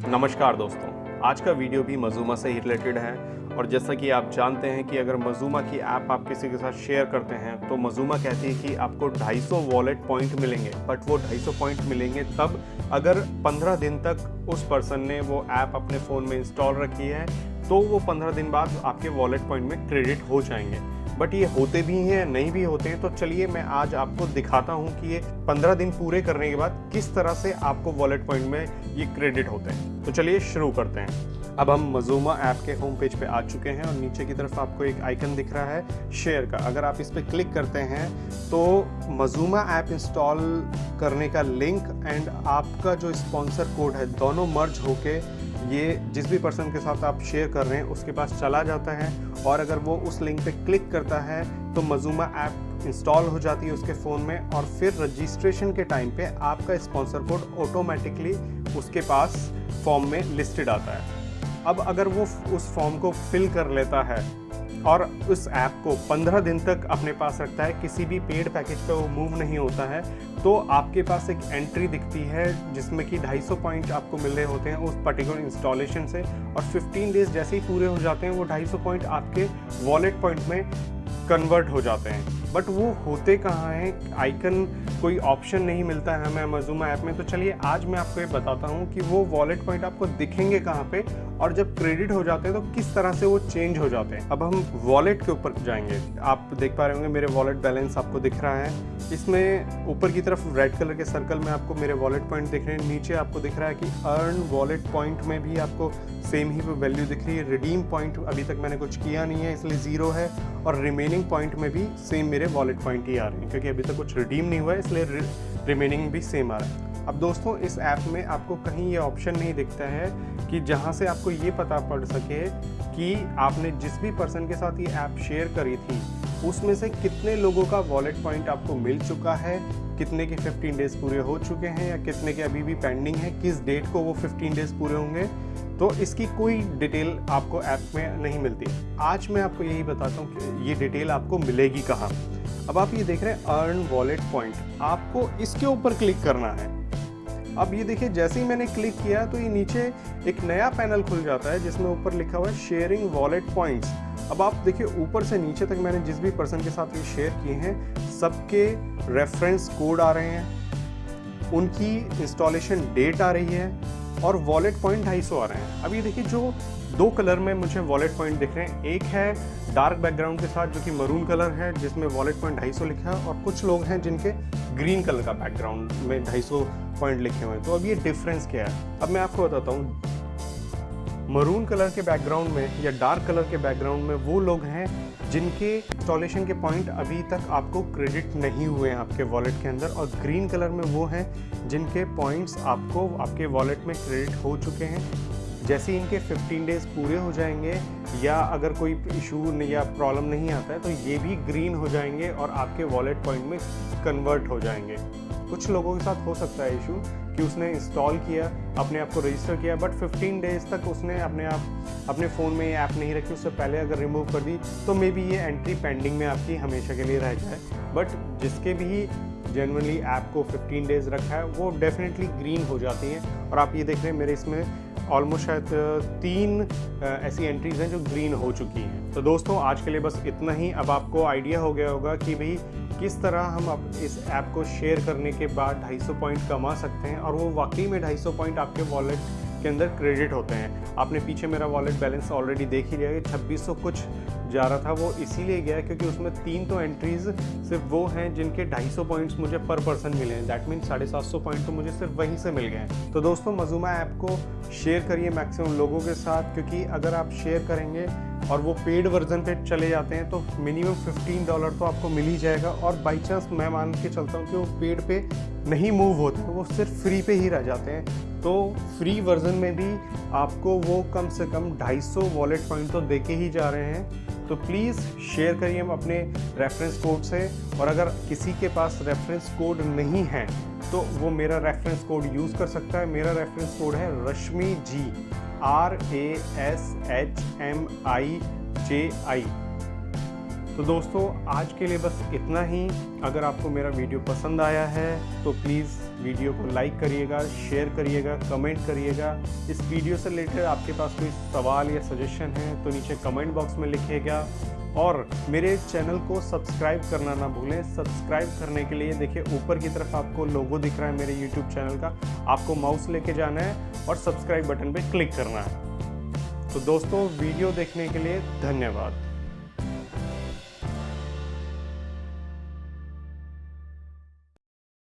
नमस्कार दोस्तों, आज का वीडियो भी मज़ूमा से ही रिलेटेड है। और जैसा कि आप जानते हैं कि अगर मज़ूमा की ऐप आप किसी के साथ शेयर करते हैं तो मज़ूमा कहती है कि आपको 250 वॉलेट पॉइंट मिलेंगे। बट वो 250 पॉइंट मिलेंगे तब अगर 15 दिन तक उस पर्सन ने वो ऐप अपने फ़ोन में इंस्टॉल रखी है, तो वो 15 दिन बाद आपके वॉलेट पॉइंट में क्रेडिट हो जाएंगे। बट ये होते भी हैं, नहीं भी होते हैं। तो चलिए मैं आज आपको दिखाता हूँ कि ये 15 दिन पूरे करने के बाद किस तरह से आपको वॉलेट पॉइंट में ये क्रेडिट होते हैं। तो चलिए शुरू करते हैं। अब हम मज़ूमा ऐप के होम पेज पे आ चुके हैं और नीचे की तरफ आपको एक आइकन दिख रहा है शेयर का। अगर आप इस पर क्लिक करते हैं तो मज़ूमा ऐप इंस्टॉल करने का लिंक एंड आपका जो स्पॉन्सर कोड है दोनों मर्ज होके ये जिस भी पर्सन के साथ आप शेयर कर रहे हैं उसके पास चला जाता है। और अगर वो उस लिंक पे क्लिक करता है तो मज़ूमा ऐप इंस्टॉल हो जाती है उसके फ़ोन में और फिर रजिस्ट्रेशन के टाइम पे आपका स्पॉन्सर कोड ऑटोमेटिकली उसके पास फॉर्म में लिस्टेड आता है। अब अगर वो उस फॉर्म को फिल कर लेता है और उस ऐप को 15 दिन तक अपने पास रखता है, किसी भी पेड पैकेज पे वो मूव नहीं होता है, तो आपके पास एक एंट्री दिखती है जिसमें कि 250 पॉइंट आपको मिल रहे होते हैं उस पर्टिकुलर इंस्टॉलेशन से। और 15 डेज जैसे ही पूरे हो जाते हैं वो 250 पॉइंट आपके वॉलेट पॉइंट में कन्वर्ट हो जाते हैं। बट वो होते कहाँ हैं, आइकन कोई ऑप्शन नहीं मिलता है हमें मज़ूमा ऐप में। तो चलिए आज मैं आपको ये बताता हूँ कि वो वॉलेट पॉइंट आपको दिखेंगे कहाँ पे और जब क्रेडिट हो जाते हैं तो किस तरह से वो चेंज हो जाते हैं। अब हम वॉलेट के ऊपर जाएंगे। आप देख पा रहे होंगे मेरे वॉलेट बैलेंस आपको दिख रहा है। इसमें ऊपर की तरफ रेड कलर के सर्कल में आपको मेरे वॉलेट पॉइंट दिख रहे हैं। नीचे आपको दिख रहा है कि अर्न वॉलेट पॉइंट में भी आपको सेम ही वैल्यू दिख रही है। रिडीम पॉइंट अभी तक मैंने कुछ किया नहीं है इसलिए 0 है। और रिमेनिंग पॉइंट में भी सेम मेरे वॉलेट पॉइंट ही आ रहे हैं क्योंकि अभी तक कुछ रिडीम नहीं हुआ है, इसलिए रिमेनिंग भी सेम आ रहा है। अब दोस्तों इस ऐप में आपको कहीं ये ऑप्शन नहीं दिखता है कि जहाँ से आपको ये पता पड़ सके कि आपने जिस भी पर्सन के साथ ये ऐप शेयर करी थी उसमें से कितने लोगों का वॉलेट पॉइंट आपको मिल चुका है, कितने के 15 डेज पूरे हो चुके हैं या कितने के अभी भी पेंडिंग है, किस डेट को वो 15 डेज पूरे होंगे। तो इसकी कोई डिटेल आपको ऐप में नहीं मिलती। आज मैं आपको यही बताता हूँ कि ये डिटेल आपको मिलेगी कहाँ। अब आप ये देख रहे हैं अर्न वॉलेट पॉइंट, आपको इसके ऊपर क्लिक करना है। अब ये देखिए जैसे ही मैंने क्लिक किया तो ये नीचे एक नया पैनल खुल जाता है जिसमें ऊपर लिखा हुआ है शेयरिंग वॉलेट पॉइंट्स। अब आप देखिए ऊपर से नीचे तक मैंने जिस भी पर्सन के साथ ये शेयर किए हैं सबके रेफरेंस कोड आ रहे हैं, उनकी इंस्टॉलेशन डेट आ रही है और वॉलेट पॉइंट 250 आ रहे हैं। अब ये देखिए जो 2 कलर में मुझे वॉलेट पॉइंट दिख रहे हैं, एक है डार्क बैकग्राउंड के साथ जो कि मरून कलर है जिसमें वॉलेट पॉइंट 250 लिखा है और कुछ लोग हैं जिनके ग्रीन कलर का बैकग्राउंड में 250 पॉइंट लिखे हुए हैं। तो अब ये डिफरेंस क्या है अब मैं आपको बताता हूँ। मरून कलर के बैकग्राउंड में या डार्क कलर के बैकग्राउंड में वो लोग हैं जिनके इंस्टॉलेशन के पॉइंट अभी तक आपको क्रेडिट नहीं हुए हैं आपके वॉलेट के अंदर, और ग्रीन कलर में वो हैं जिनके पॉइंट्स आपको आपके वॉलेट में क्रेडिट हो चुके हैं। जैसे ही इनके 15 डेज पूरे हो जाएंगे या अगर कोई इशू या प्रॉब्लम नहीं आता है तो ये भी ग्रीन हो जाएंगे और आपके वॉलेट पॉइंट में कन्वर्ट हो जाएंगे। कुछ लोगों के साथ हो सकता है इशू कि उसने इंस्टॉल किया, अपने आप को रजिस्टर किया, बट 15 डेज तक उसने अपने फ़ोन में ये ऐप नहीं रखी, उससे पहले अगर रिमूव कर दी तो मे बी ये एंट्री पेंडिंग में आपकी हमेशा के लिए रह जाए। बट जिसके भी जेन्युइनली ऐप को 15 डेज रखा है वो डेफिनेटली ग्रीन हो जाती हैं। और आप ये देख रहे हैं मेरे इसमें ऑलमोस्ट शायद 3 ऐसी एंट्रीज हैं जो ग्रीन हो चुकी हैं। तो दोस्तों आज के लिए बस इतना ही। अब आपको आइडिया हो गया होगा कि भाई किस तरह हम अब इस ऐप को शेयर करने के बाद 250 पॉइंट कमा सकते हैं और वो वाकई में 250 पॉइंट आपके वॉलेट के अंदर क्रेडिट होते हैं। आपने पीछे मेरा वॉलेट बैलेंस ऑलरेडी देख ही लिया कि 2600 कुछ जा रहा था, वो इसीलिए गया क्योंकि उसमें 3 तो एंट्रीज सिर्फ वो हैं जिनके 250 पॉइंट्स मुझे पर पर्सन मिले हैं। दैट मीन 750 पॉइंट तो मुझे सिर्फ वहीं से मिल गए हैं। तो दोस्तों मज़ूमा ऐप को शेयर करिए मैक्सिमम लोगों के साथ, क्योंकि अगर आप शेयर करेंगे और वो पेड वर्जन पे चले जाते हैं तो मिनिमम $15 तो आपको मिल ही जाएगा। और बाई चांस मैं मान के चलता हूँ कि वो पेड पे नहीं मूव होते, वो सिर्फ फ्री पे ही रह जाते हैं, तो फ्री वर्जन में भी आपको वो कम से कम 250 वॉलेट पॉइंट तो देके ही जा रहे हैं। तो प्लीज़ शेयर करिए हम अपने रेफरेंस कोड से। और अगर किसी के पास रेफरेंस कोड नहीं है तो वो मेरा रेफरेंस कोड यूज़ कर सकता है। मेरा रेफरेंस कोड है रश्मि जी, RASHMIJI। तो दोस्तों आज के लिए बस इतना ही। अगर आपको मेरा वीडियो पसंद आया है तो प्लीज़ वीडियो को लाइक करिएगा, शेयर करिएगा, कमेंट करिएगा। इस वीडियो से रिलेटेड आपके पास कोई सवाल या सजेशन है तो नीचे कमेंट बॉक्स में लिखिएगा। और मेरे चैनल को सब्सक्राइब करना ना भूलें। सब्सक्राइब करने के लिए देखिए ऊपर की तरफ आपको लोगो दिख रहा है मेरे YouTube चैनल का, आपको माउस लेके जाना है और सब्सक्राइब बटन पे क्लिक करना है। तो दोस्तों, वीडियो देखने के लिए धन्यवाद।